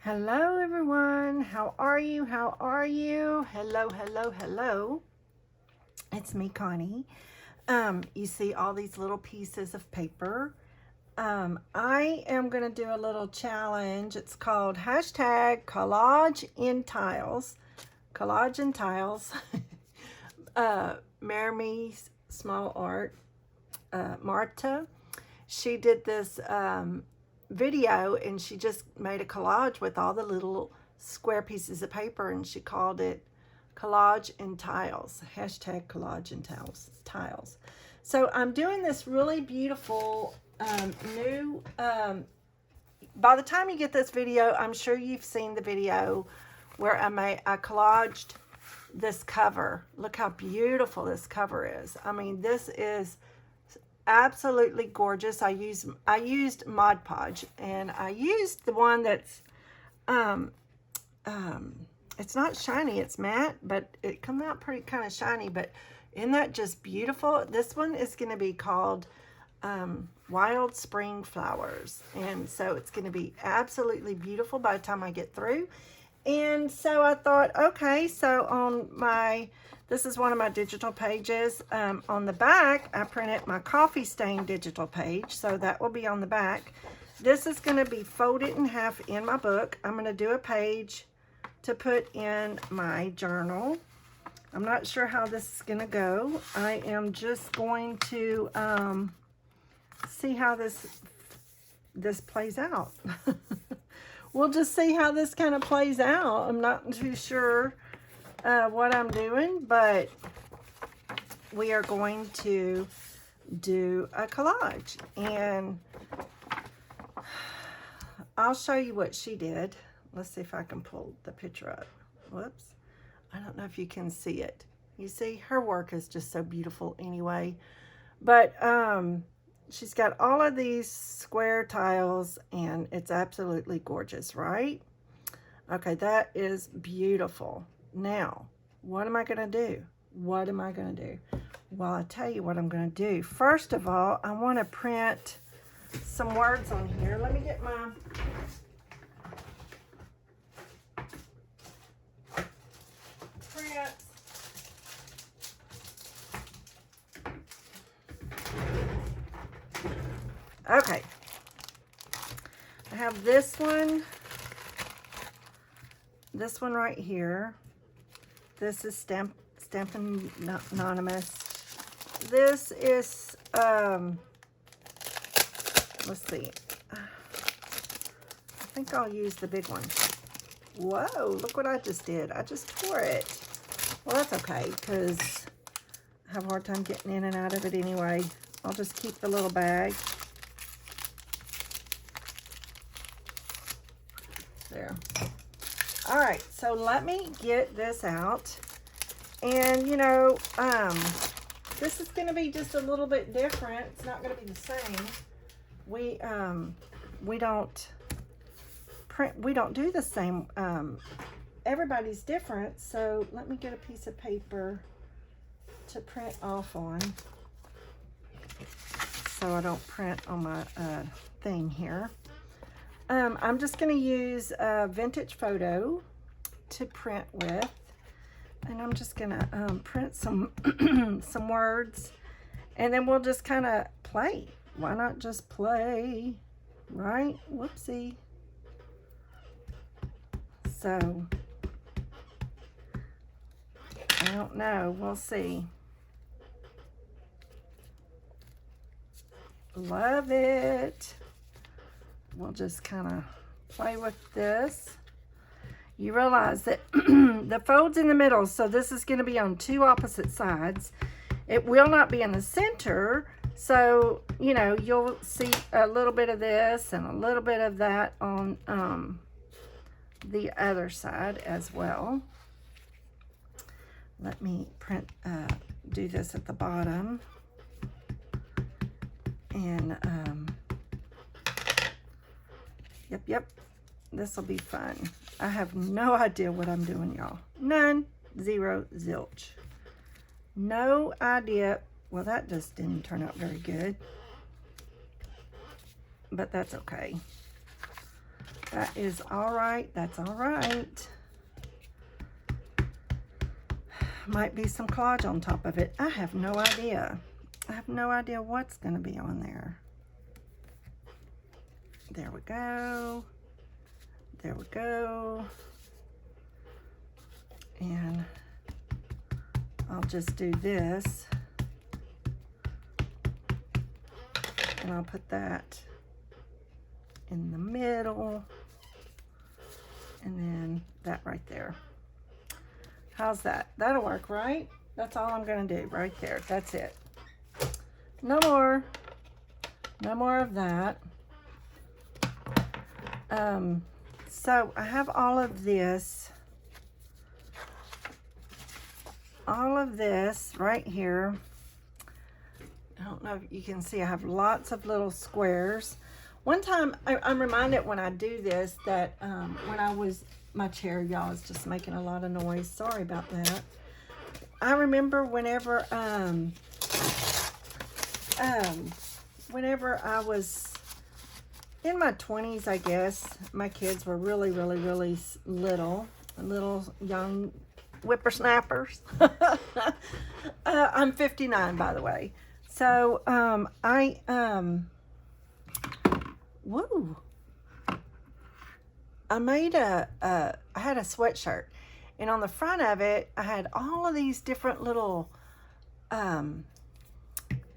Hello everyone, how are you? Hello, hello, hello. It's me, Connie. You see all these little pieces of paper. I am going to do a little challenge. It's called hashtag collage in tiles. Collage in tiles. Maremismallart, Marta. She did this video and she just made a collage with all the little square pieces of paper and she called it collage in tiles, hashtag collage in tiles. So I'm doing this really beautiful new by the time you get this video, I'm sure you've seen the video where I collaged this cover. Look how beautiful this cover is. I mean, this is absolutely gorgeous. I used Mod Podge, and I used the one that's it's not shiny, it's matte, but it comes out pretty kind of shiny. But isn't that just beautiful? This one is going to be called Wild Spring Flowers, and so it's going to be absolutely beautiful by the time I get through. And so I thought, okay, so on this is one of my digital pages. On the back, I printed my coffee stain digital page, so that will be on the back. This is going to be folded in half in my book. I'm going to do a page to put in my journal. I'm not sure how this is going to go. I am just going to see how this plays out. We'll just see how this kind of plays out. I'm not too sure what I'm doing, but we are going to do a collage, and I'll show you what she did. Let's see if I can pull the picture up. Whoops. I don't know if you can see it. You see, her work is just so beautiful anyway. But she's got all of these square tiles, and it's absolutely gorgeous, right? Okay, that is beautiful. Now, what am I going to do? What am I going to do? Well, I'll tell you what I'm going to do. First of all, I want to print some words on here. Let me get my prints. Okay. I have this one right here. This is Stampin' Anonymous. This is, let's see. I think I'll use the big one. Whoa, look what I just did. I just tore it. Well, that's okay, because I have a hard time getting in and out of it anyway. I'll just keep the little bag. There. All right, so let me get this out. And, you know, this is going to be just a little bit different. It's not going to be the same. We don't do the same. Everybody's different. So let me get a piece of paper to print off on, so I don't print on my thing here. I'm just going to use a vintage photo to print with, and I'm just going to print some some words, and then we'll just kind of play. Why not just play, right? Whoopsie. So I don't know. We'll see. Love it. We'll just kind of play with this. You realize that the fold's in the middle, so this is going to be on two opposite sides. It will not be in the center, so, you know, you'll see a little bit of this and a little bit of that on the other side as well. Let me do this at the bottom. And, Yep, this will be fun. I have no idea what I'm doing, y'all. None, zero, zilch. No idea. Well, that just didn't turn out very good. But that's okay. That is all right. That's all right. Might be some collage on top of it. I have no idea. I have no idea what's going to be on there. There we go. There we go. And I'll just do this. And I'll put that in the middle. And then that right there. How's that? That'll work, right? That's all I'm going to do right there. That's it. No more. No more of that. So I have all of this right here. I don't know if you can see, I have lots of little squares. One time, I'm reminded when I do this that when I was, my chair, y'all, is just making a lot of noise. Sorry about that. I remember whenever I was in my 20s, I guess, my kids were really little young whippersnappers. I'm 59, by the way. So, woo. I made I had a sweatshirt, and on the front of it, I had all of these different little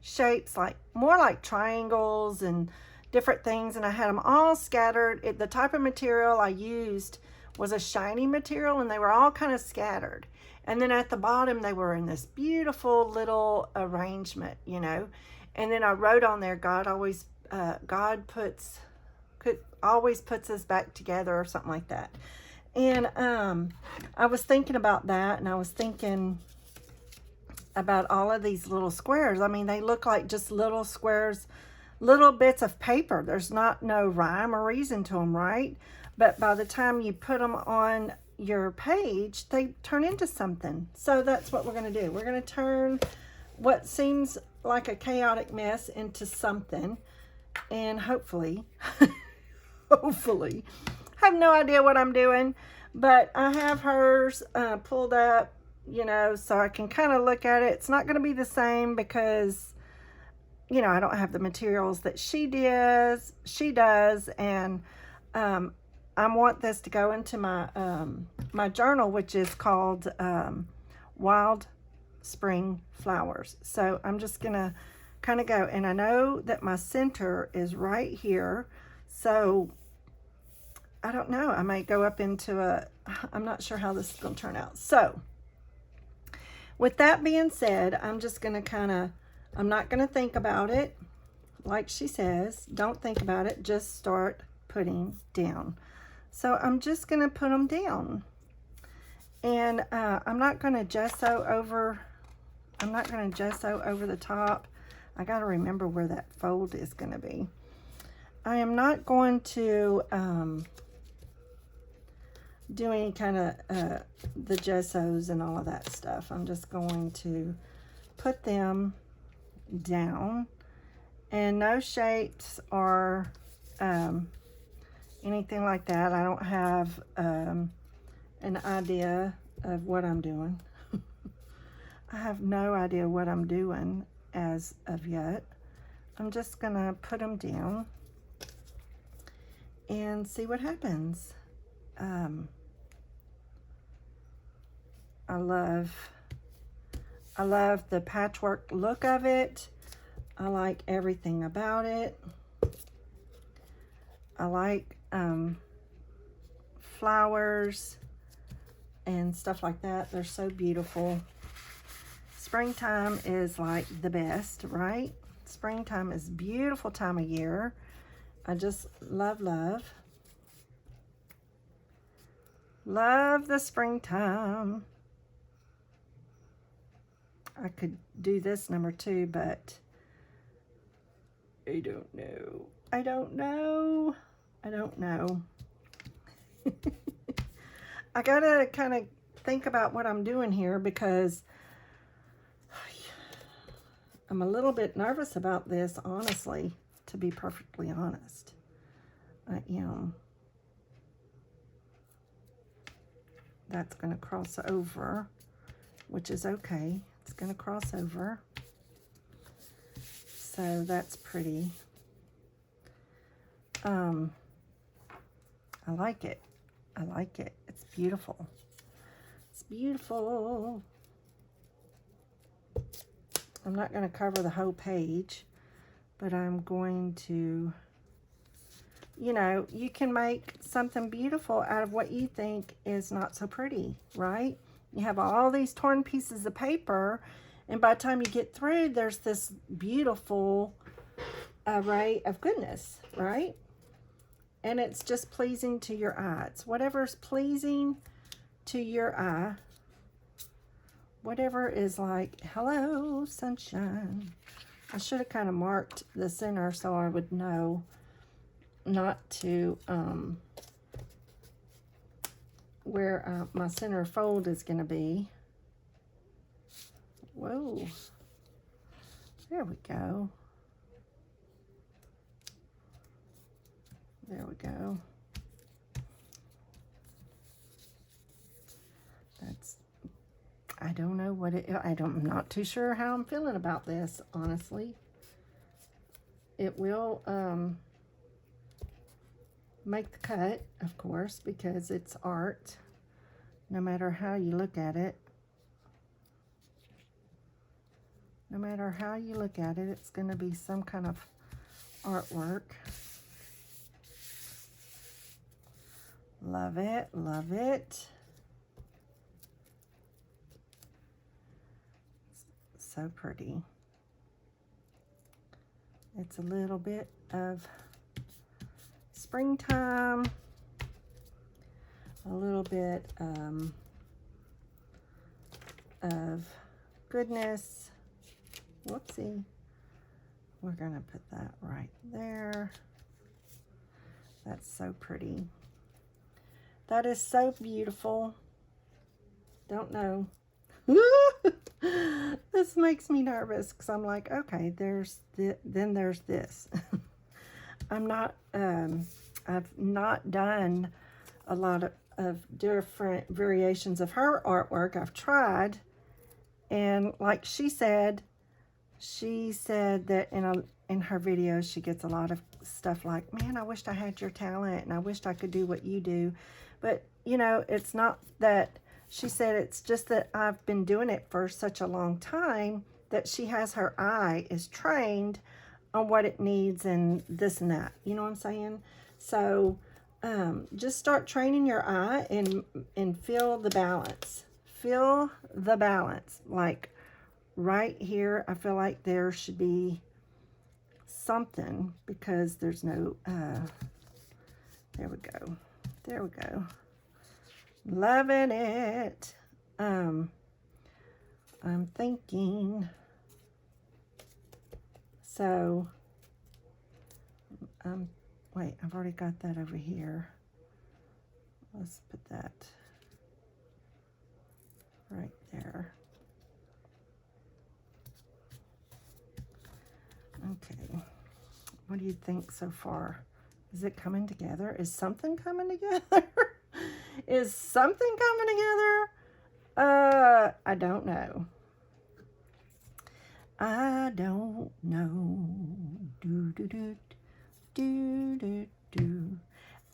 shapes, like more like triangles and different things, and I had them all scattered. The type of material I used was a shiny material, and they were all kind of scattered. And then at the bottom, they were in this beautiful little arrangement, you know. And then I wrote on there, God always puts us back together, or something like that. And I was thinking about that, and I was thinking about all of these little squares. I mean, they look like just little squares, little bits of paper. There's no rhyme or reason to them, right? But by the time you put them on your page, they turn into something. So that's what we're going to do. We're going to turn what seems like a chaotic mess into something, and hopefully hopefully, I have no idea what I'm doing, but I have hers pulled up, you know, so I can kind of look at it. It's not going to be the same because, you know, I don't have the materials that she does, and I want this to go into my my journal, which is called Wild Spring Flowers. So I'm just gonna kind of go, and I know that my center is right here, so I don't know, I might go up into I'm not sure how this is gonna turn out. So with that being said, I'm just gonna I'm not gonna think about it. Like she says, don't think about it, just start putting down. So I'm just going to put them down, and I'm not going to gesso over the top. I got to remember where that fold is going to be. I am not going to do any kind of the gessos and all of that stuff. I'm just going to put them down, and no shapes or anything like that. I don't have an idea of what I'm doing. I have no idea what I'm doing as of yet. I'm just gonna put them down and see what happens. I love the patchwork look of it. I like everything about it. I like flowers and stuff like that. They're so beautiful. Springtime is like the best, right? Springtime is a beautiful time of year. I just love the springtime. I could do this number 2, but I don't know. I don't know. I gotta kind of think about what I'm doing here, because I'm a little bit nervous about this, honestly, to be perfectly honest. I am. that's going to cross over, which is okay. It's going to cross over. So that's pretty. I like it. I like it. It's beautiful. It's beautiful. I'm not going to cover the whole page, but I'm going to, you know, you can make something beautiful out of what you think is not so pretty, right? You have all these torn pieces of paper, and by the time you get through, there's this beautiful array of goodness, right? And it's just pleasing to your eye. It's whatever's pleasing to your eye. Whatever is like, hello, sunshine. I should have kind of marked the center so I would know not to, where my center fold is going to be. Whoa. There we go. There we go. That's, I don't know what it, I'm not too sure how I'm feeling about this, honestly. It will make the cut, of course, because it's art, no matter how you look at it. No matter how you look at it, it's going to be some kind of artwork. Love it, love it. So pretty. It's a little bit of springtime, a little bit of goodness. Whoopsie. We're gonna put that right there. That's so pretty. That is so beautiful. Don't know. This makes me nervous because I'm like, okay, there's then there's this. I'm not, I've not done a lot of different variations of her artwork. I've tried, and like she said that in her videos, she gets a lot of stuff like, man, I wished I had your talent, and I wished I could do what you do. But, you know, it's not that, she said it's just that I've been doing it for such a long time that she has her eye is trained on what it needs and this and that. You know what I'm saying? So just start training your eye and feel the balance. Feel the balance. Like right here, I feel like there should be something because there's no, there we go. There we go. Loving it. I'm thinking, so, wait, I've already got that over here. Let's put that right there. Okay. What do you think so far? Is it coming together? Is something coming together? Is something coming together? I don't know. I don't know. Do, do, do, do, do, do.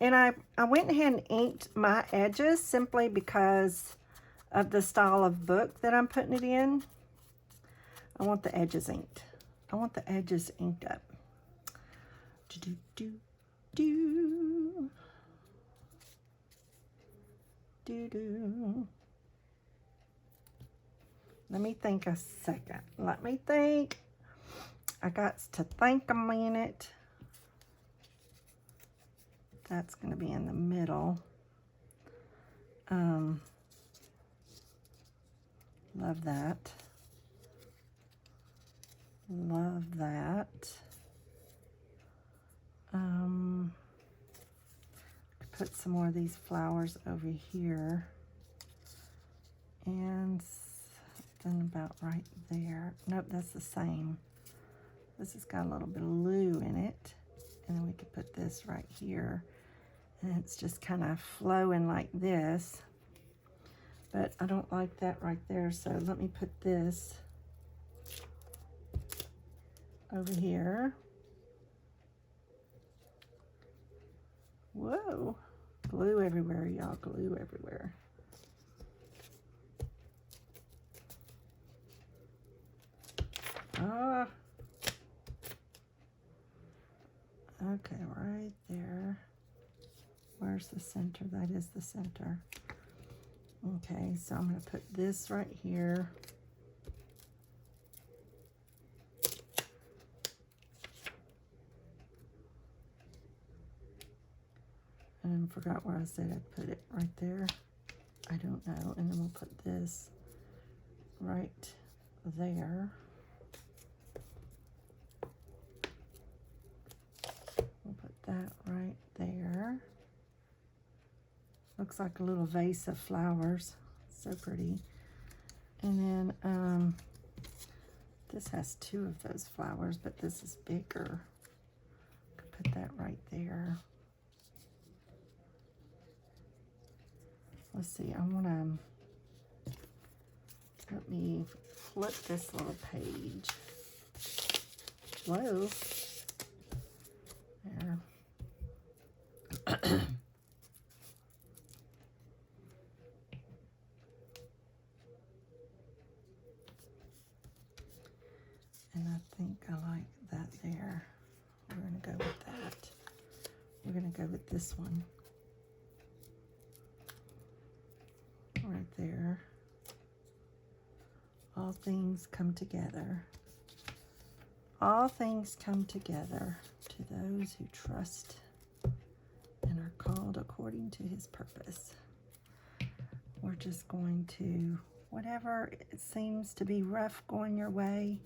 And I went ahead and inked my edges simply because of the style of book that I'm putting it in. I want the edges inked. I want the edges inked up. Do, do, do, do. Do, do. Let me think a second. Let me think. I got to think a minute. That's going to be in the middle. Love that. Love that. Put some more of these flowers over here. And something about right there. Nope, that's the same. This has got a little bit of blue in it. And then we could put this right here. And it's just kind of flowing like this. but I don't like that right there, so let me put this over here. Whoa, glue everywhere, y'all, glue everywhere. Ah, okay, right there. Where's the center? That is the center. Okay, so I'm going to put this right here. And I forgot where I said I'd put it. Right there? I don't know. And then we'll put this right there. We'll put that right there. Looks like a little vase of flowers. So pretty. And then this has two of those flowers, but this is bigger. Could put that right there. Let's see, I want to, let me flip this little page. Whoa. There. And I think I like that there. We're going to go with that. We're going to go with this one. Right there. All things come together. All things come together to those who trust and are called according to his purpose. We're just going to, whatever it seems to be rough going your way,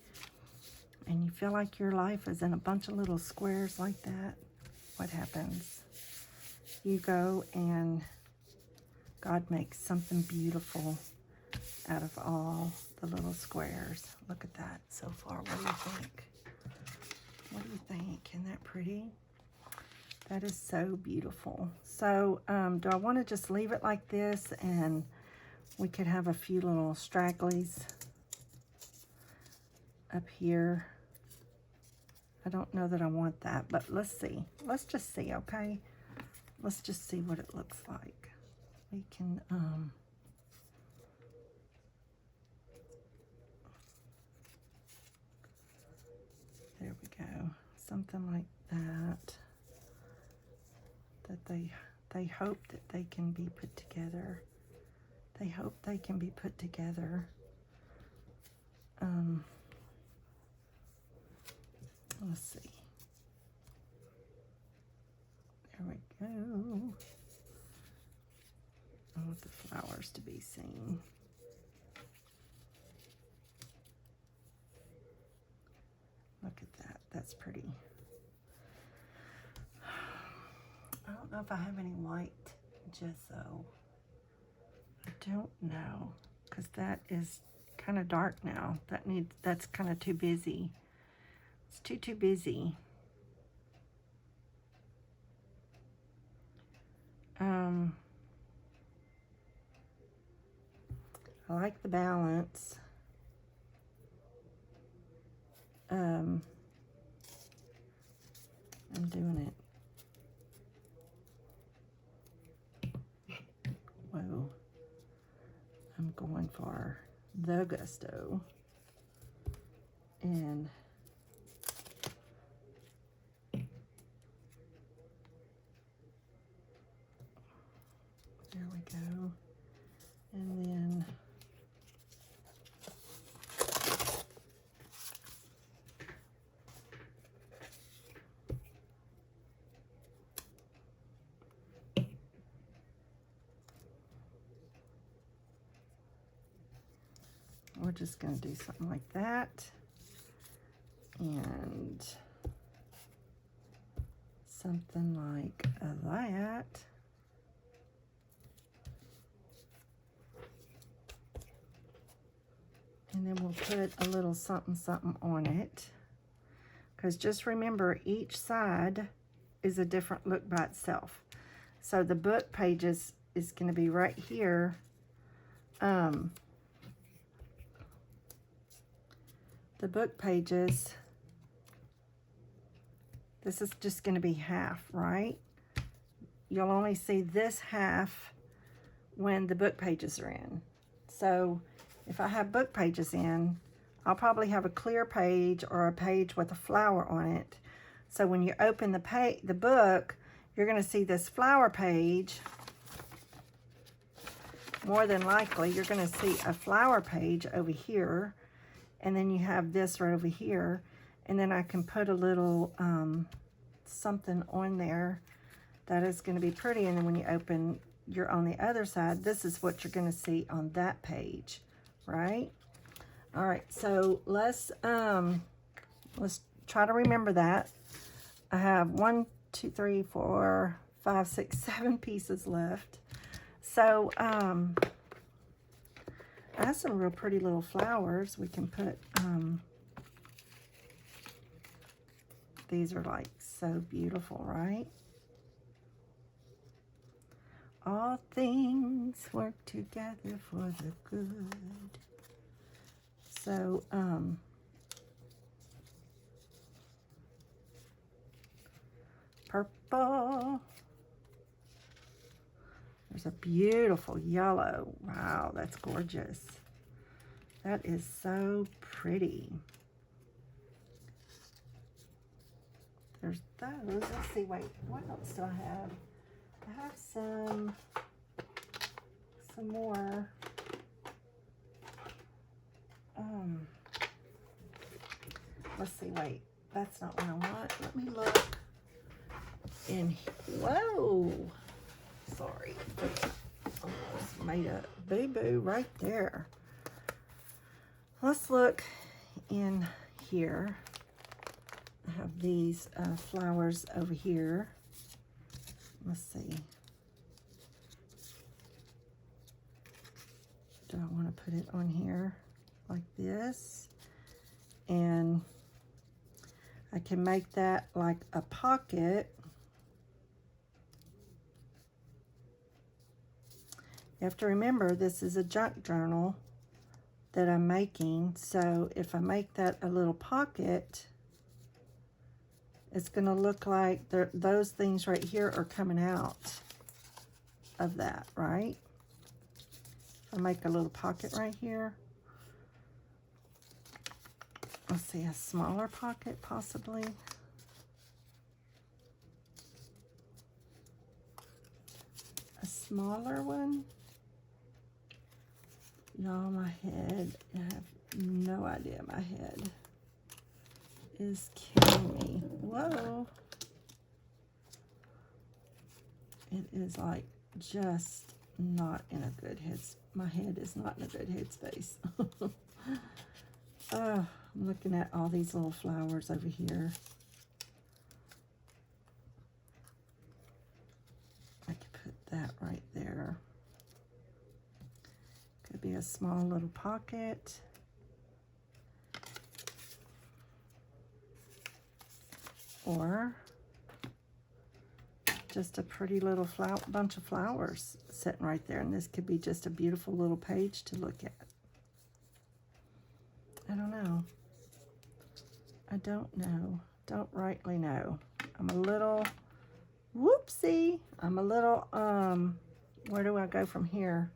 and you feel like your life is in a bunch of little squares like that, what happens? You go and God makes something beautiful out of all the little squares. Look at that so far. What do you think? What do you think? Isn't that pretty? That is so beautiful. So do I want to just leave it like this and we could have a few little stragglies up here? I don't know that I want that, but let's see. Let's just see, okay? Let's just see what it looks like. We can, there we go. Something like that. That they hope that they can be put together. They hope they can be put together. Let's see. There we go. I want the flowers to be seen. Look at that. That's pretty. I don't know if I have any white gesso. I don't know, because that is kind of dark now. That's kind of too busy. It's too busy. I like the balance. I'm doing it. Whoa. I'm going for the gusto. And there we go. And then we're just going to do something like that. And something like that. And then we'll put a little something something on it. Because just remember, each side is a different look by itself. So the book pages is going to be right here the book pages, this is just going to be half, right? You'll only see this half when the book pages are in. So if I have book pages in, I'll probably have a clear page or a page with a flower on it. So when you open the book, you're going to see this flower page. More than likely, you're going to see a flower page over here. And then you have this right over here. And then I can put a little something on there that is going to be pretty. And then when you open, you're on the other side, this is what you're going to see on that page, right? All right, so let's try to remember that. I have 1, 2, 3, 4, 5, 6, 7 pieces left. So I have some real pretty little flowers. We can put, these are like so beautiful, right? All things work together for the good. So, purple. There's a beautiful yellow. Wow, that's gorgeous. That is so pretty. There's those. Let's see, wait, what else do I have? I have some more. Let's see, wait, that's not what I want. Let me look in. Whoa, sorry, almost made a boo-boo right there. Let's look in here. I have these flowers over here. Let's see. Do I want to put it on here like this? And I can make that like a pocket. You have to remember, this is a junk journal that I'm making. So if I make that a little pocket, it's going to look like those things right here are coming out of that, right? I'll make a little pocket right here. Let's see, a smaller pocket possibly. A smaller one. Y'all, my head, I have no idea. My head is killing me. Whoa. It is like just not in a good my head is not in a good headspace. I'm looking at all these little flowers over here. I could put that right there. Could be a small little pocket. Or just a pretty little bunch of flowers sitting right there. And this could be just a beautiful little page to look at. I don't know. I don't know. Don't rightly know. I'm a little, whoopsie. I'm a little, where do I go from here?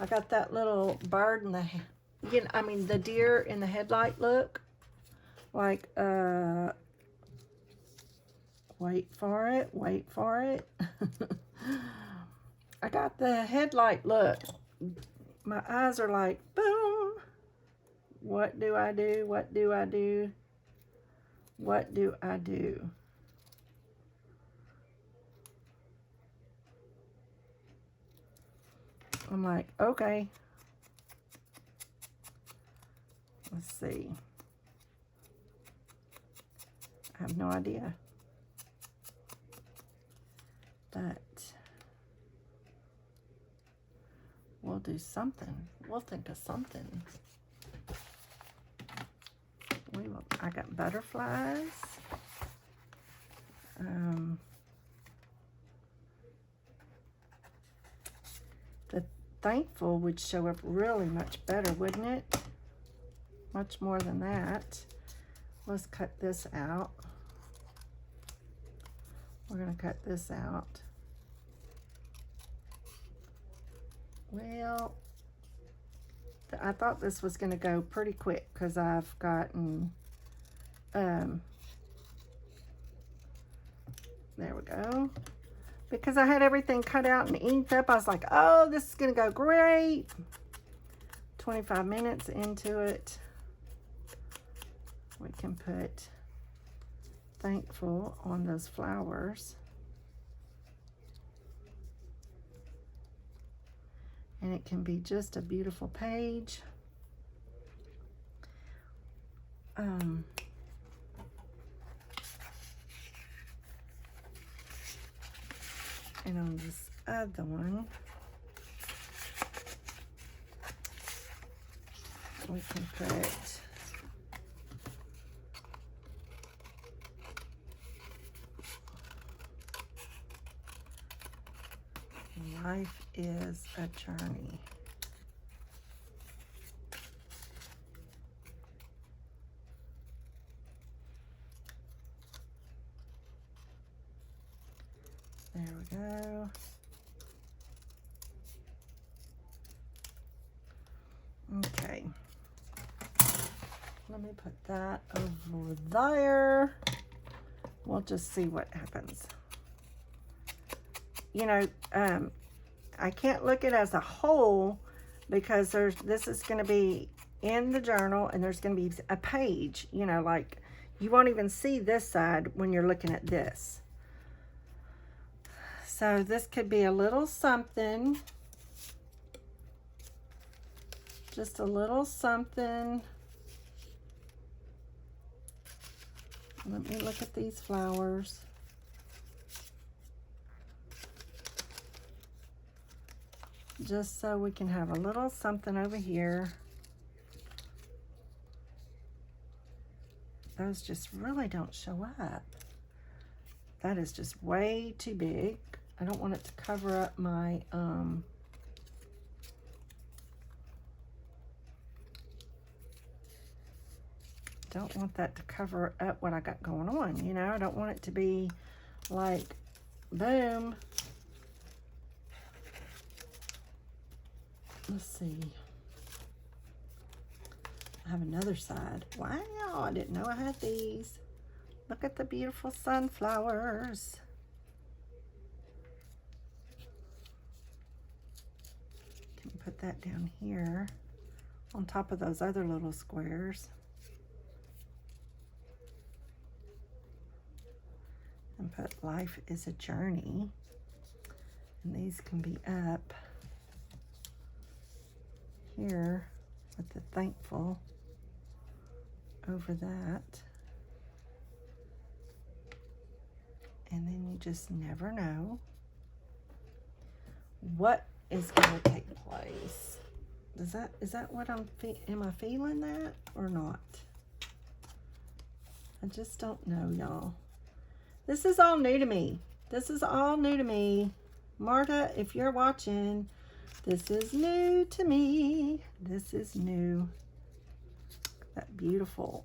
I got that little bird in the, I mean the deer in the headlight look. Like, wait for it, wait for it. I got the headlight look. My eyes are like, boom. What do I do? What do I do? What do I do? I'm like, okay. Let's see. I have no idea. But we'll do something. We'll think of something. I got butterflies. thankful would show up really much better, wouldn't it? Much more than that. Let's cut this out. We're going to cut this out. Well, I thought this was going to go pretty quick because I've gotten, there we go. Because I had everything cut out and inked up, I was like, oh, this is going to go great. 25 minutes into it, we can put thankful on those flowers. And it can be just a beautiful page. And on this other one, we can put life is a journey. There we go. Okay. Let me put that over there. We'll just see what happens. You know, I can't look at it as a whole because this is going to be in the journal and there's going to be a page, you know, like you won't even see this side when you're looking at this. So this could be a little something, just a little something. Let me look at these flowers. Just so we can have a little something over here. Those just really don't show up. That is just way too big. I don't want it to cover up my, don't want that to cover up what I got going on, you know? I don't want it to be like, boom. Let's see. I have another side. Wow, I didn't know I had these. Look at the beautiful sunflowers. Can put that down here on top of those other little squares. And put life is a journey. And these can be up here with the thankful over that. And then you just never know what is going to take place. Is that what am I feeling that or not? I just don't know, y'all. This is all new to me. This is all new to me. Marta, if you're watching, this is new to me. This is new. That beautiful,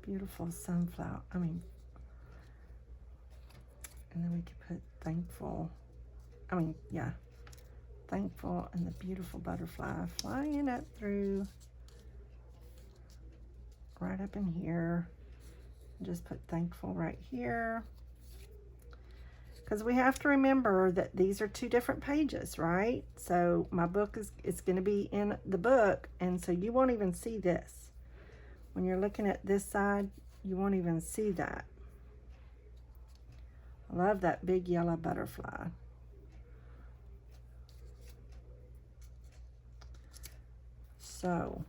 beautiful sunflower. I mean, and then we could put thankful. I mean, yeah, thankful and the beautiful butterfly flying up through right up in here. Just put thankful right here. Because we have to remember that these are two different pages, right? So my book is going to be in the book, and so you won't even see this. When you're looking at this side, you won't even see that. I love that big yellow butterfly. So,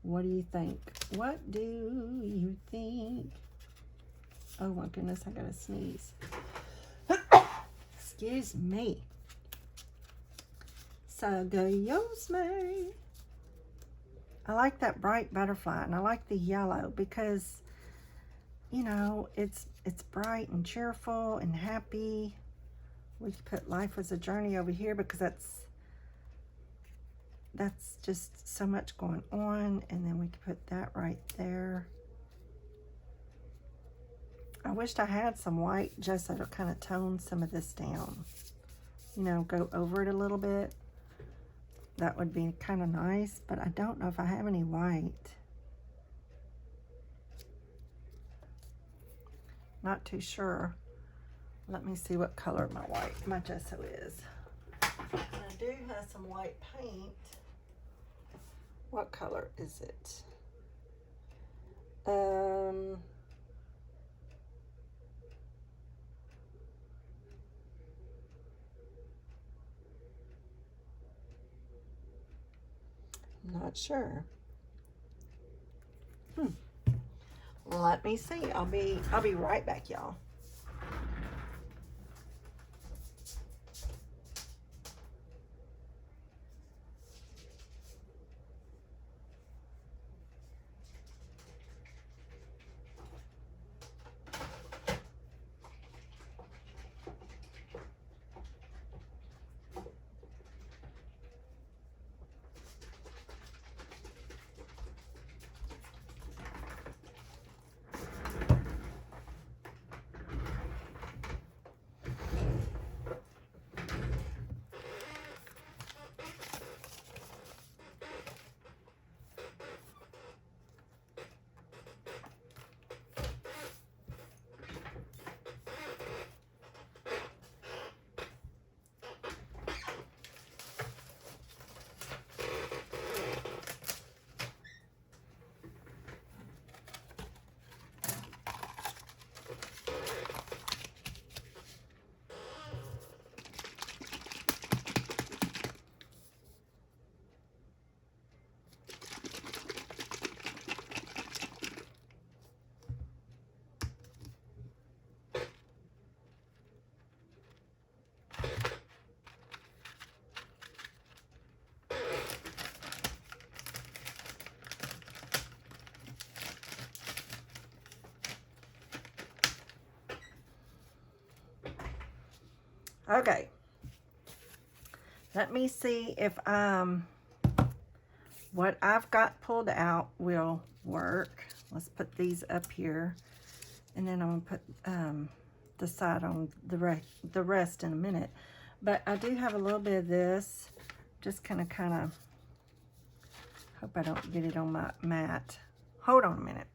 what do you think? What do you think? Oh my goodness, I gotta sneeze. Excuse me. So goes me. I like that bright butterfly and I like the yellow because you know, it's bright and cheerful and happy. We could put life as a journey over here because that's just so much going on. And then we could put that right there. I wished I had some white just so to kind of tone some of this down. You know, go over it a little bit. That would be kind of nice, but I don't know if I have any white. Not too sure. Let me see what color my gesso is. And I do have some white paint. What color is it? I'm not sure. Let me see. I'll be right back, y'all. Okay. Let me see if what I've got pulled out will work. Let's put these up here, and then I'm gonna put decide on the rest in a minute. But I do have a little bit of this. Just kind of. Hope I don't get it on my mat. Hold on a minute.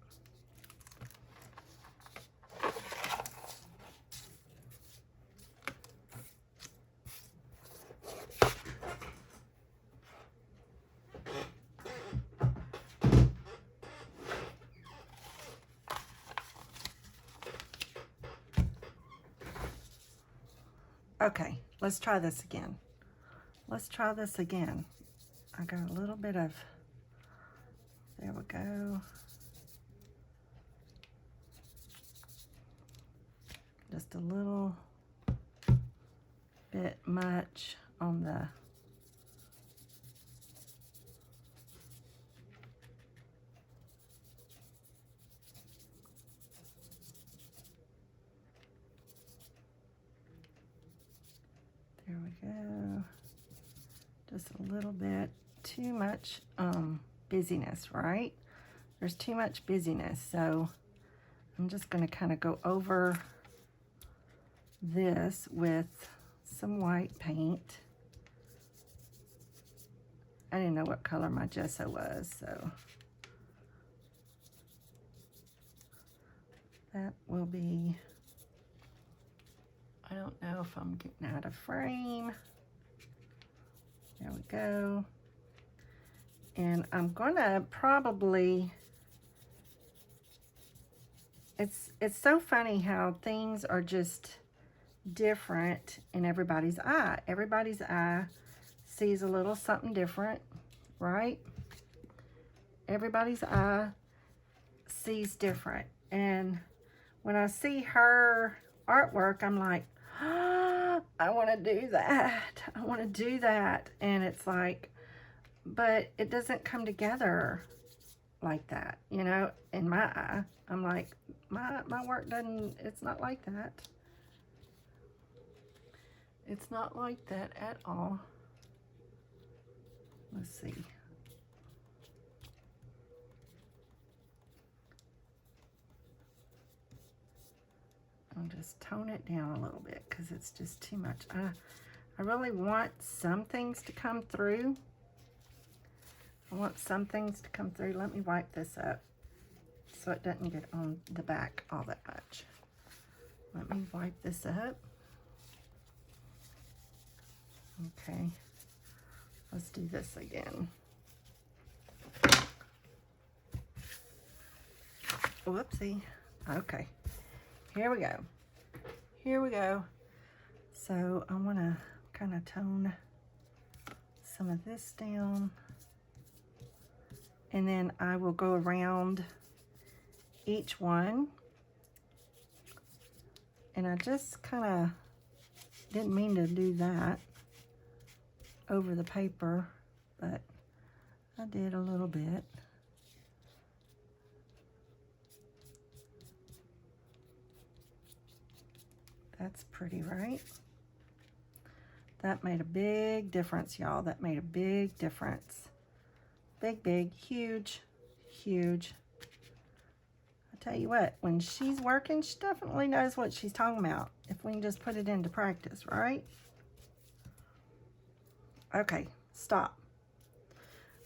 Okay, let's try this again. Let's try this again. I got a little bit of, there we go. Just a little bit much on the, there we go. Just a little bit too much busyness, right? There's too much busyness, so I'm just going to kind of go over this with some white paint. I didn't know what color my gesso was, so that will be, I don't know if I'm getting out of frame. There we go. And I'm gonna probably, it's so funny how things are just different in everybody's eye. Everybody's eye sees a little something different, right? Everybody's eye sees different. And when I see her artwork, I'm like, oh, I want to do that. I want to do that. And it's like, but it doesn't come together like that, you know, in my eye. I'm like, my work doesn't, it's not like that. It's not like that at all. Let's see. I'll just tone it down a little bit because it's just too much. I really want some things to come through. I want some things to come through. Let me wipe this up so it doesn't get on the back all that much. Let me wipe this up. Okay, let's do this again. Whoopsie. Okay, here we go. Here we go. So I want to kind of tone some of this down. And then I will go around each one. And I just kind of didn't mean to do that over the paper, but I did a little bit. That's pretty, right? That made a big difference, y'all. That made a big difference. Big, big, huge, huge. I tell you what, when she's working, she definitely knows what she's talking about. If we can just put it into practice, right? Okay, stop.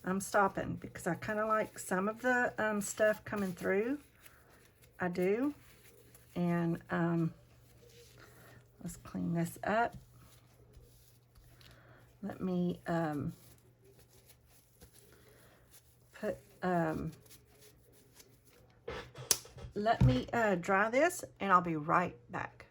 I'm stopping because I kind of like some of the stuff coming through. I do. And let's clean this up. Let me let me dry this, and I'll be right back.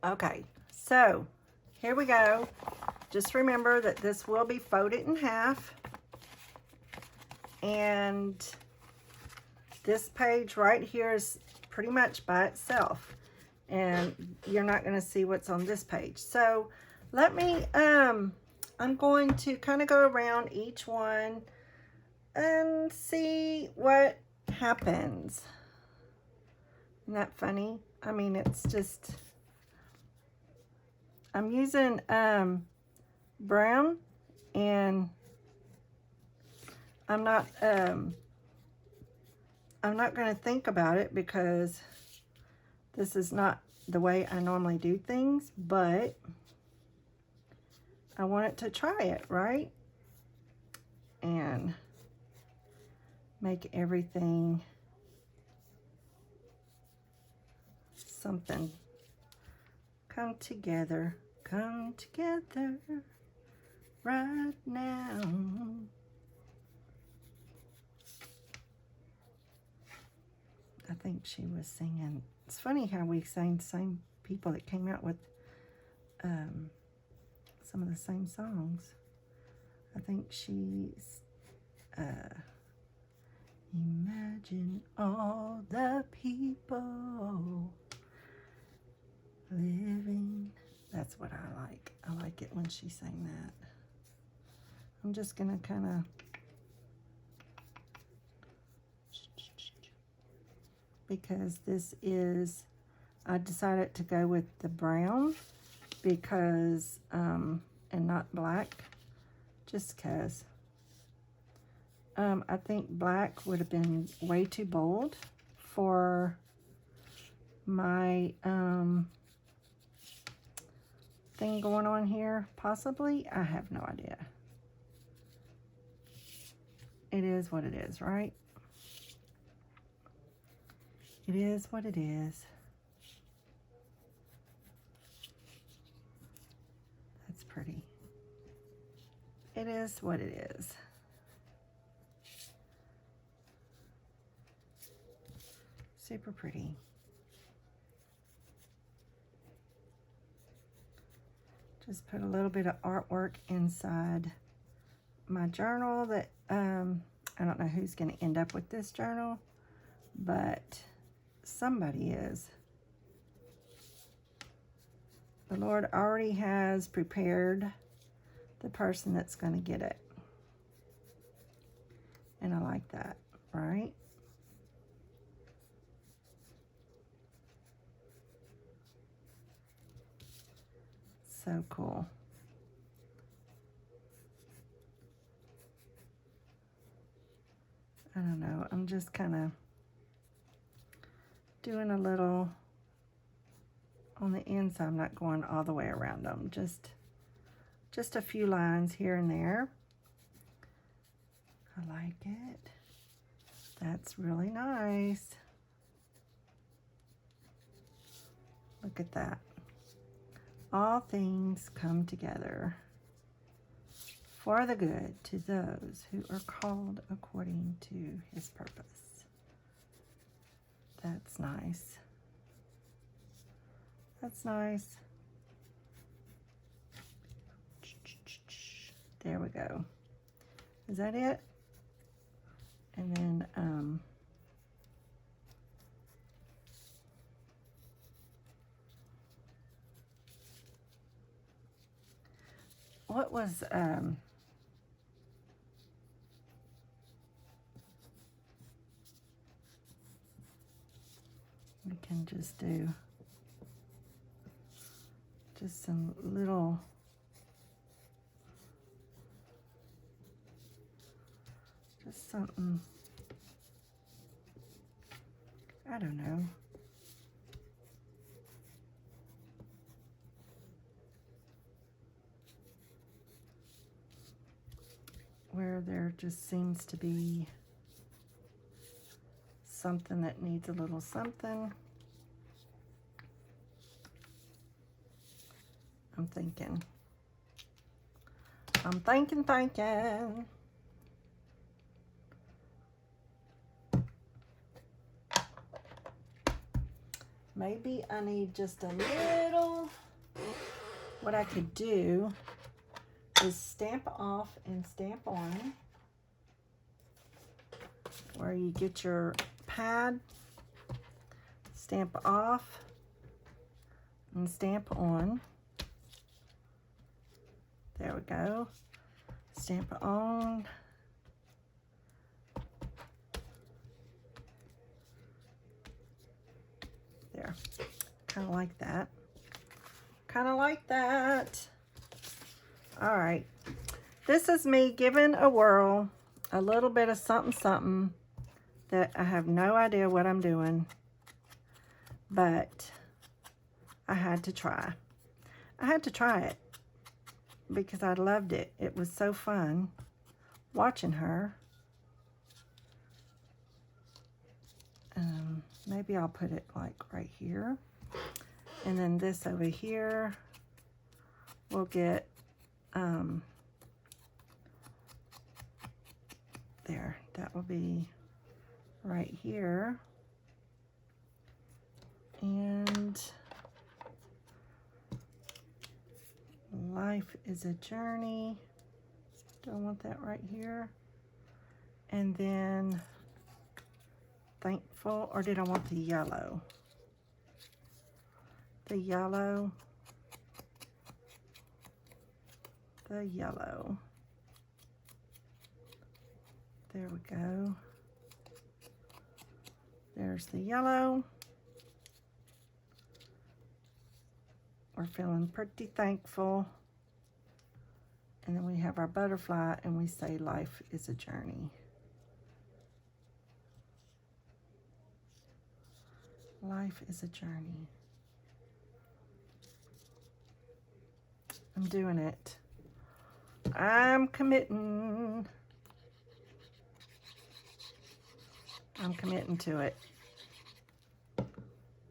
Okay, so here we go. Just remember that this will be folded in half. And this page right here is pretty much by itself. And you're not going to see what's on this page. So let me, I'm going to kind of go around each one and see what happens. Isn't that funny? I mean, it's just... I'm using brown, and I'm not going to think about it because this is not the way I normally do things, but I wanted to try it, right? And make everything something come together right now. I think she was singing. It's funny how we sang the same people that came out with some of the same songs. I think she's imagine all the people living. That's what I like. I like it when she sang that. I'm just gonna kind of because this is, I decided to go with the brown because, and not black, just because. I think black would have been way too bold for my thing going on here, possibly. I have no idea. It is what it is, right? It is what it is. That's pretty. It is what it is. Super pretty. Just put a little bit of artwork inside my journal that I don't know who's going to end up with this journal, but somebody is. The Lord already has prepared the person that's going to get it. And I like that, right? So cool. I don't know. I'm just kind of doing a little on the inside. I'm not going all the way around them. Just a few lines here and there. I like it. That's really nice. Look at that. All things come together for the good to those who are called according to his purpose. That's nice. That's nice. There we go. Is that it? And then what was we can just do just some little something, I don't know. Where there just seems to be something that needs a little something. I'm thinking. Maybe I need just a little, what I could do is stamp off and stamp on, where you get your pad, stamp off and stamp on. There we go. Stamp on. There. Kind of like that. Kind of like that. All right. This is me giving a whirl, a little bit of something, something that I have no idea what I'm doing, but I had to try. I had to try it because I loved it. It was so fun watching her. Maybe I'll put it like right here. And then this over here, we'll get, there, that will be right here. And life is a journey. Do I want that right here? And then thankful, or did I want the yellow? The yellow. The yellow. There we go. There's the yellow. We're feeling pretty thankful. And then we have our butterfly, and we say life is a journey. Life is a journey. I'm doing it. I'm committing. I'm committing to it.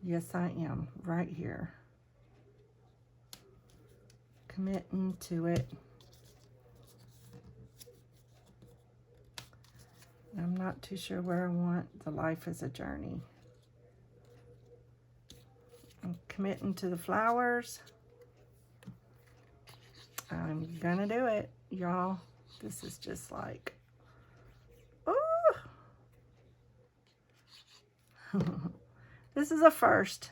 Yes, I am. Right here. Committing to it. I'm not too sure where I want the life is a journey. I'm committing to the flowers. I'm gonna do it, y'all. This is just like, oh. This is a first.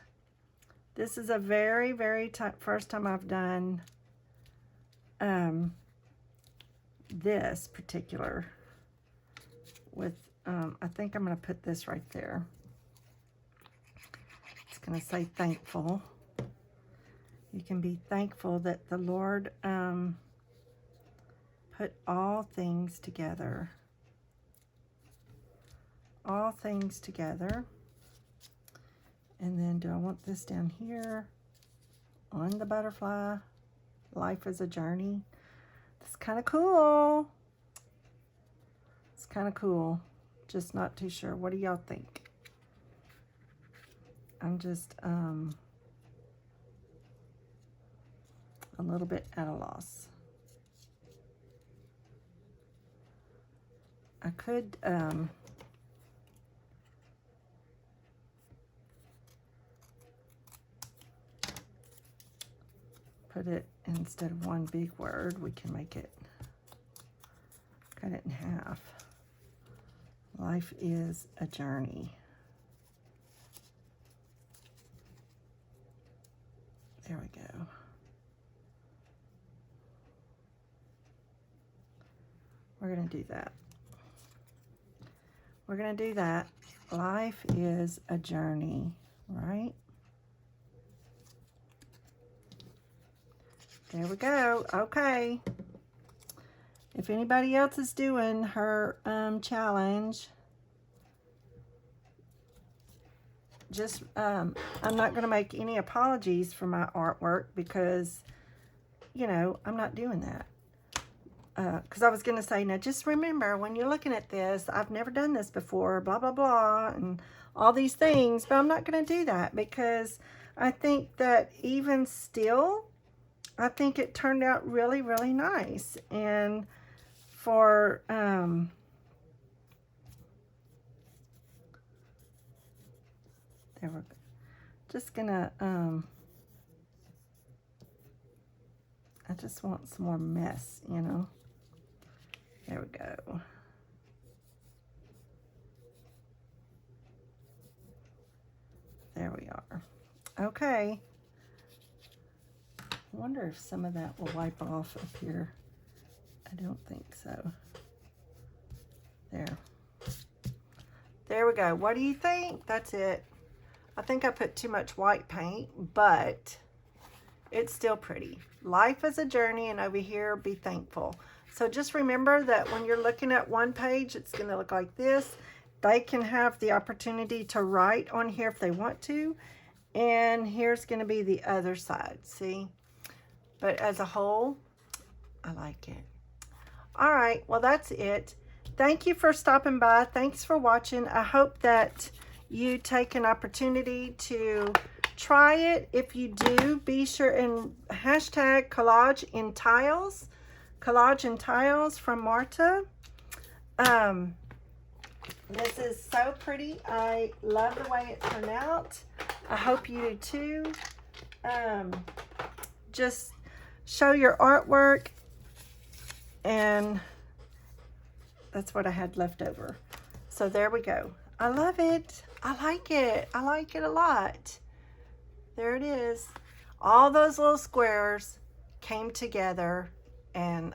This is a very, very first time I've done this particular with, I think I'm going to put this right there. It's going to say thankful. You can be thankful that the Lord put all things together. All things together. And then do I want this down here on the butterfly? Life is a journey. It's kind of cool. It's kind of cool. Just not too sure. What do y'all think? I'm just a little bit at a loss. I could put it, instead of one big word, we can make it, cut it in half. Life is a journey. There we go. We're going to do that. We're going to do that. Life is a journey, right? There we go. Okay. If anybody else is doing her challenge, just I'm not going to make any apologies for my artwork because, you know, I'm not doing that. Because I was going to say, now just remember, when you're looking at this, I've never done this before, blah, blah, blah, and all these things. But I'm not going to do that because I think that even still, I think it turned out really, really nice. And for, there we go. Just going to, I just want some more mess, you know. There we go. There we are. Okay. I wonder if some of that will wipe off up here. I don't think so. There. There we go. What do you think? That's it. I think I put too much white paint, but it's still pretty. Life is a journey, and over here, be thankful. So just remember that when you're looking at one page, it's going to look like this. They can have the opportunity to write on here if they want to. And here's going to be the other side, see? But as a whole, I like it. All right, well, that's it. Thank you for stopping by. Thanks for watching. I hope that you take an opportunity to try it. If you do, be sure and hashtag collage in tiles. Collage in tiles from Marta. This is so pretty. I love the way it turned out. I hope you do too. Just show your artwork, and that's what I had left over. So there we go. I love it. I like it. I like it a lot. There it is. All those little squares came together, and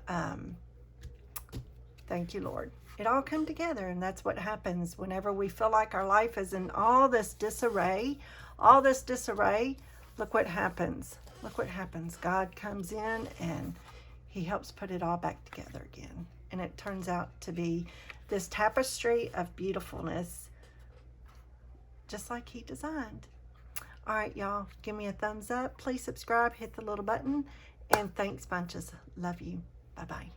thank you, Lord. it all come together. And that's what happens whenever we feel like our life is in all this disarray. Look what happens. Look what happens. God comes in and he helps put it all back together again. And it turns out to be this tapestry of beautifulness, just like he designed. All right, y'all, give me a thumbs up. Please subscribe, hit the little button, and thanks bunches. Love you. Bye-bye.